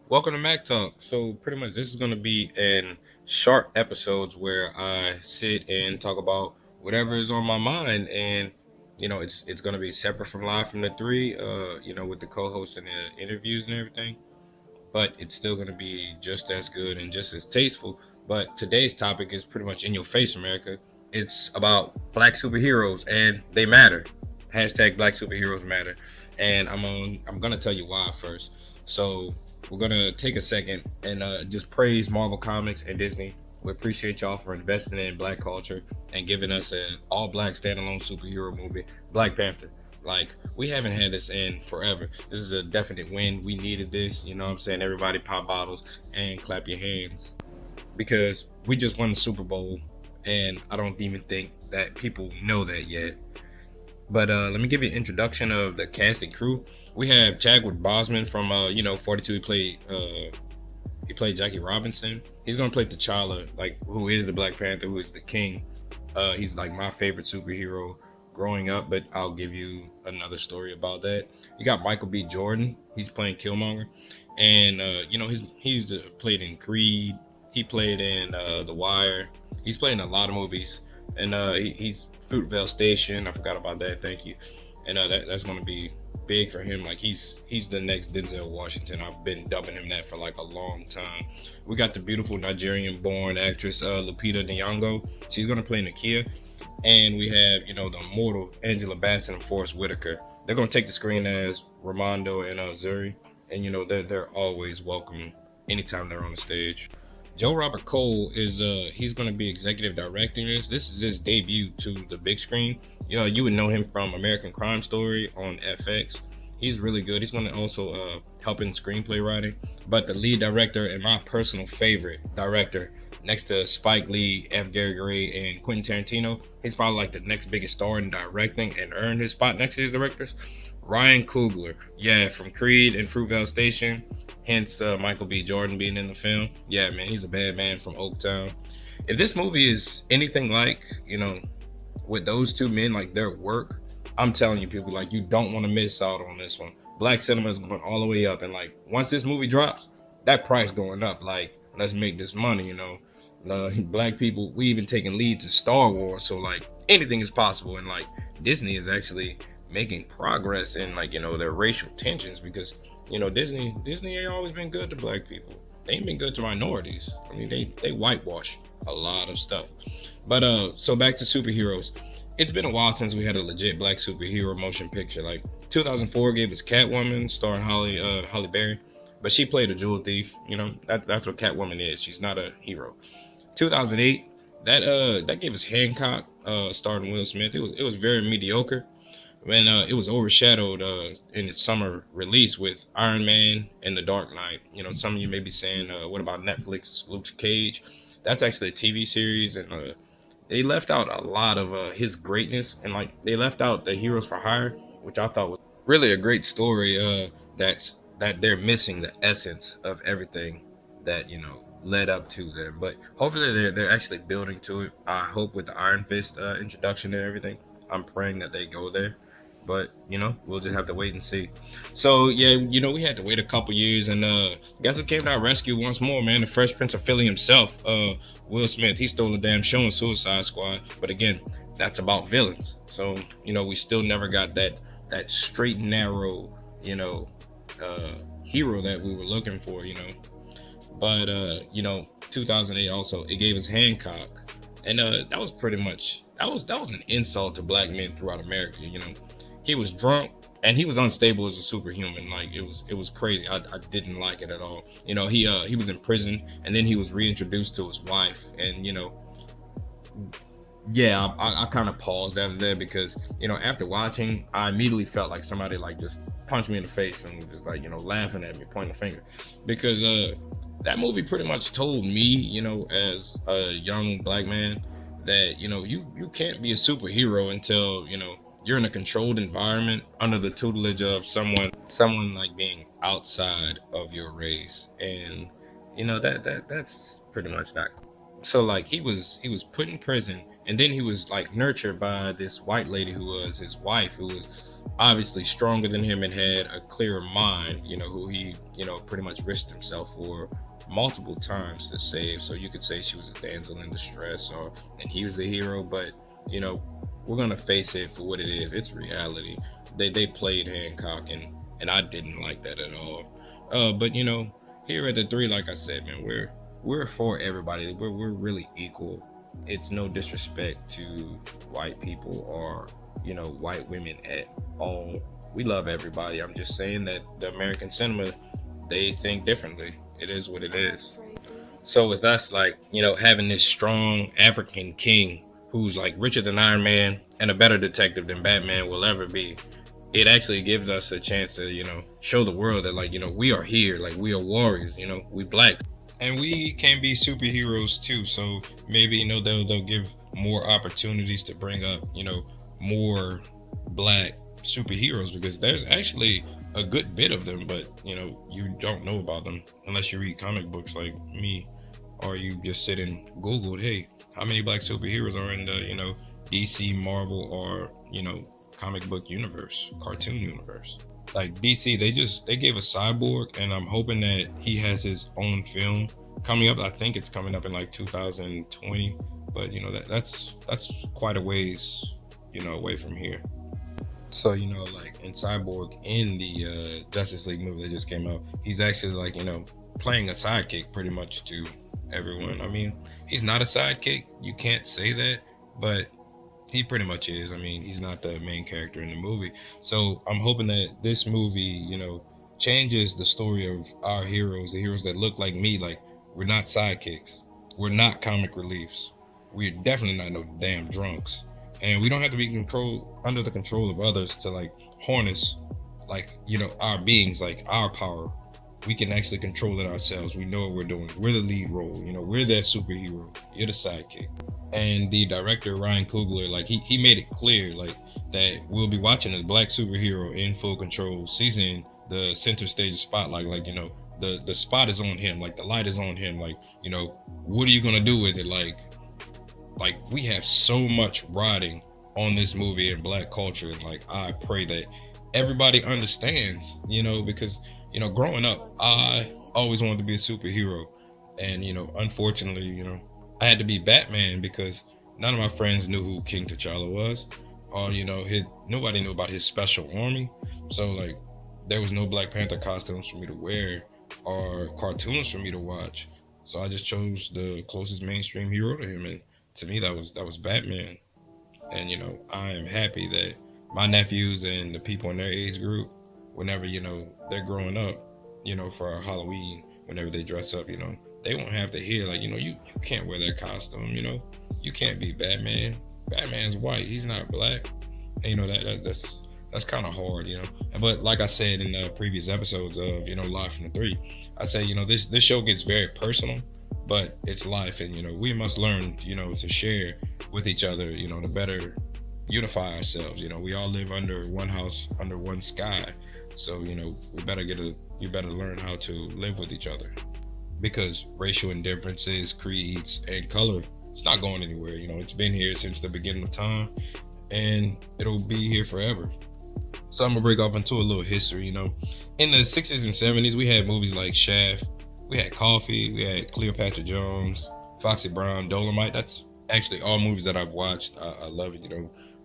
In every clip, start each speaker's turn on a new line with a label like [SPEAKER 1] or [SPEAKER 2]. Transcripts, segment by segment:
[SPEAKER 1] Welcome to Mac Talk. So pretty much this is gonna be in short episodes where I sit and talk about whatever is on my mind, and it's gonna be separate from Live from the Three, with the co-hosts and the interviews and everything. But it's still gonna be just as good and just as tasteful. But today's topic is pretty much in your face, America. It's about black superheroes and they matter. Hashtag black superheroes matter. And I'm gonna tell you why first. So we're gonna take a second and just praise Marvel Comics and Disney. We appreciate y'all for investing in black culture and giving us an all black standalone superhero movie, Black Panther. Like, we haven't had this in forever. This is a definite win. We needed this. You know what I'm saying? Everybody pop bottles and clap your hands because we just won the Super Bowl, and I don't even think that people know that yet. But let me give you an introduction of the cast and crew. We have Chadwick Boseman from 42. He played Jackie Robinson. He's gonna play T'Challa, like, who is the Black Panther, who is the king. He's like my favorite superhero growing up, but I'll give you another story about that. You got Michael B. Jordan. He's playing Killmonger, and played in Creed. He played in The Wire. He's played in a lot of movies, and he's Fruitvale Station. I forgot about that. Thank you. And that's gonna be big for him. Like, he's the next Denzel Washington. I've been dubbing him that for like a long time. We got the beautiful Nigerian-born actress Lupita Nyong'o. She's gonna play Nakia, and we have the immortal Angela Bassett and Forrest Whitaker. They're gonna take the screen as Ramondo and Zuri, and they're always welcome anytime they're on the stage. Joe Robert Cole is he's going to be executive directing this. This is his debut to the big screen. You would know him from American Crime Story on FX. He's really good. He's going to also help in screenplay writing. But the lead director and my personal favorite director, next to Spike Lee, F. Gary Gray, and Quentin Tarantino, he's probably like the next biggest star in directing and earned his spot next to his directors. Ryan Coogler, yeah, from Creed and Fruitvale Station, hence Michael B. Jordan being in the film. Yeah, man, he's a bad man from Oaktown. If this movie is anything like, with those two men, like their work, I'm telling you, people, like, you don't want to miss out on this one. Black cinema is going all the way up, and like once this movie drops, that price going up. Like, let's make this money. Black people, we even taking leads in Star Wars, so like anything is possible, and like Disney is actually making progress in, like, their racial tensions, because Disney ain't always been good to black people. They ain't been good to minorities. I mean, they whitewash a lot of stuff. But so back to superheroes. It's been a while since we had a legit black superhero motion picture. Like, 2004 gave us Catwoman, starring Holly Berry, but she played a jewel thief. That's what Catwoman is. She's not a hero. 2008, that gave us Hancock, starring Will Smith. It was very mediocre, when it was overshadowed in its summer release with Iron Man and The Dark Knight. Some of you may be saying, what about Netflix, Luke Cage? That's actually a TV series, and they left out a lot of his greatness, and like they left out the Heroes for Hire, which I thought was really a great story. That they're missing the essence of everything that led up to them. But hopefully they're actually building to it. I hope with the Iron Fist introduction and everything, I'm praying that they go there. But we'll just have to wait and see. So yeah, we had to wait a couple years, and guess who came to our rescue once more, man? The Fresh Prince of Philly himself, Will Smith. He stole the damn show in Suicide Squad. But again, that's about villains. So we still never got that straight and narrow hero that we were looking for. But 2008 also, it gave us Hancock, and that was pretty much that was an insult to black men throughout America. He was drunk and he was unstable as a superhuman. Like, it was crazy. I didn't like it at all. He was in prison, and then he was reintroduced to his wife, and yeah, I kind of paused after that, because after watching, I immediately felt like somebody like just punched me in the face and just like laughing at me, pointing a finger, because that movie pretty much told me, as a young black man, that you can't be a superhero until you're in a controlled environment under the tutelage of someone like being outside of your race, and that's pretty much not cool. So like he was put in prison, and then he was like nurtured by this white lady who was his wife, who was obviously stronger than him and had a clearer mind, who he, pretty much risked himself for multiple times to save. So you could say she was a damsel in distress, or and he was the hero. But you know we're gonna face it for what it is. It's reality. They played Hancock, and I didn't like that at all. But here at the three, like I said, man, we're for everybody. We're really equal. It's no disrespect to white people or white women at all. We love everybody. I'm just saying that the American cinema, they think differently. It is what it is. So with us, like, having this strong African king who's like richer than Iron Man and a better detective than Batman will ever be, it actually gives us a chance to, show the world that, like, we are here, like, we are warriors, we black. And we can be superheroes too. So maybe, they'll give more opportunities to bring up, more black superheroes, because there's actually a good bit of them, but you don't know about them unless you read comic books like me, or you just sit and Google, hey, how many black superheroes are in the, DC, Marvel, or, comic book universe, cartoon universe. Like DC, they gave a Cyborg, and I'm hoping that he has his own film coming up. I think it's coming up in like 2020, but that's quite a ways, away from here. So like in Cyborg, in the Justice League movie that just came out, he's actually like playing a sidekick pretty much to everyone. I mean, he's not a sidekick, you can't say that, but he pretty much is. I mean, he's not the main character in the movie. So I'm hoping that this movie, changes the story of our heroes, the heroes that look like me. Like, we're not sidekicks, we're not comic reliefs, we're definitely not no damn drunks, and we don't have to be under the control of others to like harness, like, our beings, like our power. We can actually control it ourselves. We know what we're doing. We're the lead role. We're that superhero. You're the sidekick. And the director, Ryan Coogler, like he made it clear, like, that we'll be watching a black superhero in full control, seizing the center stage spotlight. Like, the spot is on him. Like, the light is on him. Like, what are you gonna do with it? Like we have so much riding on this movie in black culture. And like, I pray that everybody understands, because growing up, I always wanted to be a superhero, and unfortunately, I had to be Batman because none of my friends knew who King T'Challa was, or nobody knew about his special army. So like, there was no Black Panther costumes for me to wear or cartoons for me to watch. So I just chose the closest mainstream hero to him, and to me that was Batman. And I am happy that my nephews and the people in their age group, whenever they're growing up, for our Halloween, whenever they dress up, they won't have to hear like, you can't wear that costume, you can't be Batman. Batman's white, he's not black. And that's kind of hard, But like I said in the previous episodes of Live from the Three, I say this show gets very personal, but it's life, and we must learn to share with each other, to better unify ourselves. We all live under one house, under one sky. So you better learn how to live with each other, because racial indifferences, creeds, and color, it's not going anywhere. It's been here since the beginning of time, and it'll be here forever. So I'm gonna break off into a little history. In the 60s and 70s, we had movies like Shaft, we had Coffee, we had Cleopatra Jones, Foxy Brown, Dolomite. That's actually all movies that I've watched. I love it.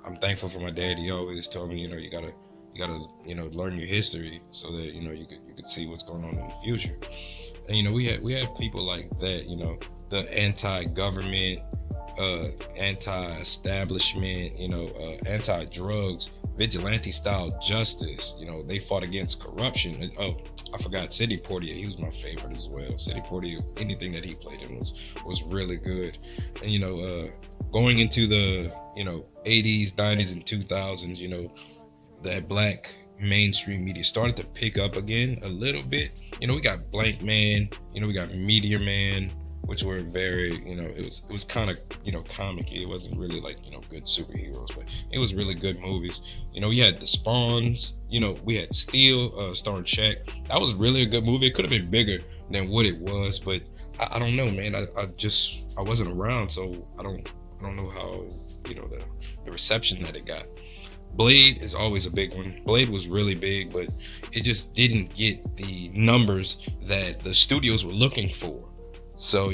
[SPEAKER 1] I'm thankful for my dad. He always told me, you gotta learn your history so that you could see what's going on in the future. And we had people like that, the anti-government, anti-establishment, anti-drugs, vigilante style justice. They fought against corruption. And, oh, I forgot Sidney Poitier. He was my favorite as well. Sidney Poitier, anything that he played in was really good. And going into the 80s, 90s, and 2000s, that black mainstream media started to pick up again a little bit. We got Blank Man, we got Meteor Man, which were very, it was kind of, comic-y. It wasn't really like, good superheroes, but it was really good movies. We had The Spawns, we had Steel, starring Shaq. That was really a good movie. It could have been bigger than what it was, but I don't know, man. I wasn't around, so I don't know how, the reception that it got. Blade is always a big one. Blade was really big, but it just didn't get the numbers that the studios were looking for. So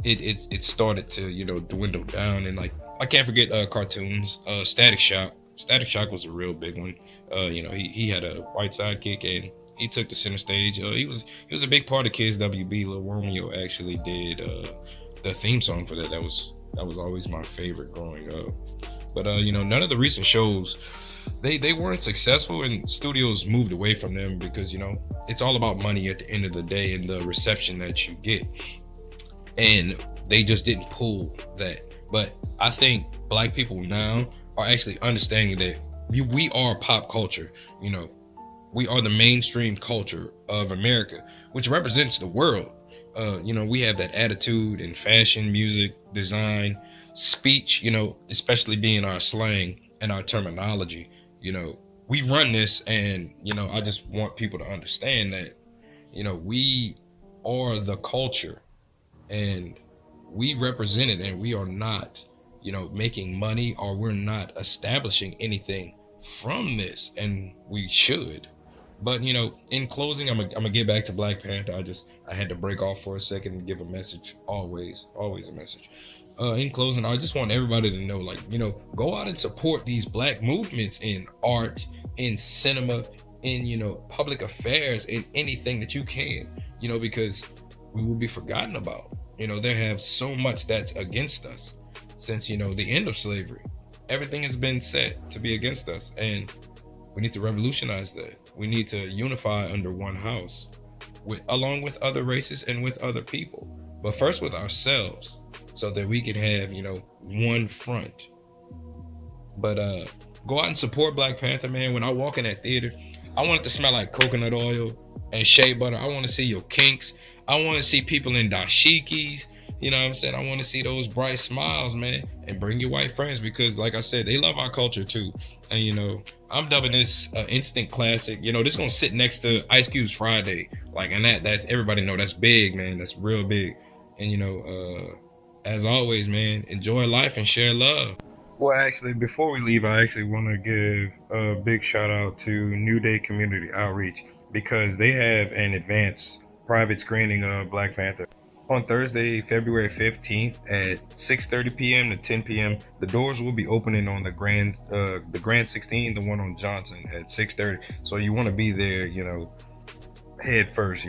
[SPEAKER 1] it started to dwindle down, and like I can't forget cartoons. Static Shock. Static Shock was a real big one. He had a white sidekick, and he took the center stage. He was a big part of Kids WB. Lil Romeo actually did the theme song for that. That was always my favorite growing up. But none of the recent shows, they weren't successful, and studios moved away from them because it's all about money at the end of the day and the reception that you get, and they just didn't pull that. But I think black people now are actually understanding that we are pop culture. We are the mainstream culture of America, which represents the world. We have that attitude in fashion, music, design, speech, especially being our slang and our terminology. We run this, and, I just want people to understand that, we are the culture, and we represent it, and we are not, making money, or we're not establishing anything from this, and we should. But in closing, I'm gonna get back to Black Panther. I had to break off for a second and give a message. Always a message. In closing, I just want everybody to know, like, go out and support these black movements in art, in cinema, in public affairs, in anything that you can. Because we will be forgotten about. They have so much that's against us since the end of slavery. Everything has been set to be against us, and we need to revolutionize that. We need to unify under one house, along with other races and with other people. But first with ourselves, so that we can have, one front. But go out and support Black Panther, man. When I walk in that theater, I want it to smell like coconut oil and shea butter. I want to see your kinks. I want to see people in dashikis. You know what I'm saying? I want to see those bright smiles, man. And bring your white friends, because, like I said, they love our culture too. And I'm dubbing this instant classic. This gonna sit next to Ice Cube's Friday. Like, and that's everybody know that's big, man. That's real big. And as always, man, enjoy life and share love. Well, actually, before we leave, I actually want to give a big shout out to New Day Community Outreach, because they have an advanced private screening of Black Panther on Thursday, February 15th at 6:30 p.m. to 10 p.m. The doors will be opening on the Grand 16, the one on Johnson, at 6:30. So you want to be there, head first.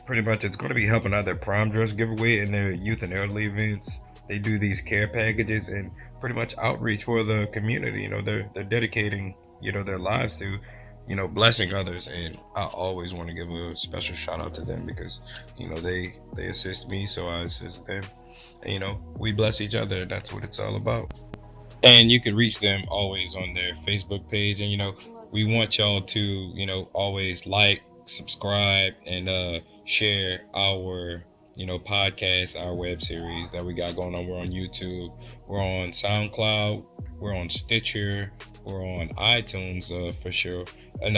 [SPEAKER 1] Pretty much it's going to be helping out their prom dress giveaway and their youth and elderly events. They do these care packages and pretty much outreach for the community. They're dedicating their lives to blessing others, and I always want to give a special shout out to them, because they assist me, so I assist them, and we bless each other, and that's what it's all about. And you can reach them always on their Facebook page, and we want y'all to always like, subscribe, and share our podcast, our web series that we got going on. We're on YouTube, we're on SoundCloud, we're on Stitcher, we're on iTunes, for sure. And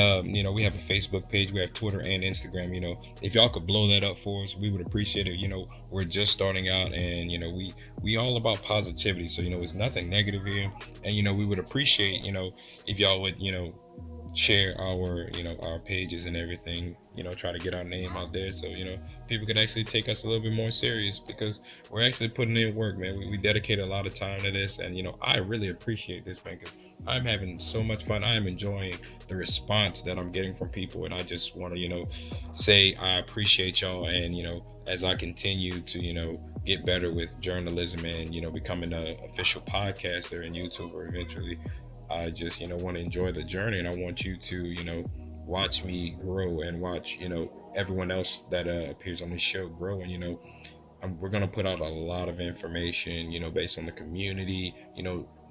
[SPEAKER 1] we have a Facebook page, we have Twitter and Instagram. If y'all could blow that up for us, we would appreciate it. We're just starting out, and we all about positivity, so it's nothing negative here. And we would appreciate if y'all would share our pages and everything, try to get our name out there, so people could actually take us a little bit more serious, because we're actually putting in work, man. We dedicate a lot of time to this, and I really appreciate this, man, because I'm having so much fun. I am enjoying the response that I'm getting from people, and I just want to say I appreciate y'all. And as I continue to get better with journalism and becoming an official podcaster and YouTuber eventually, I just want to enjoy the journey, and I want you to watch me grow, and watch everyone else that appears on this show grow. And we're gonna put out a lot of information based on the community,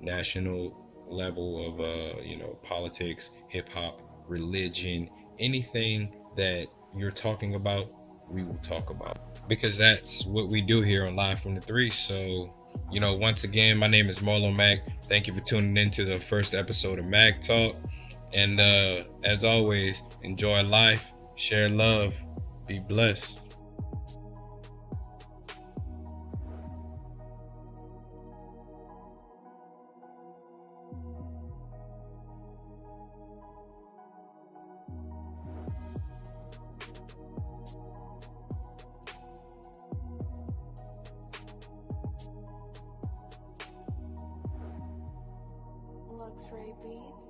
[SPEAKER 1] national level of politics, hip hop, religion, anything that you're talking about, we will talk about, because that's what we do here on Live from the Three. So once again, my name is Marlo Mack. Thank you for tuning in to the first episode of Mac Talk. And as always, enjoy life, share love, be blessed.
[SPEAKER 2] X-ray beats.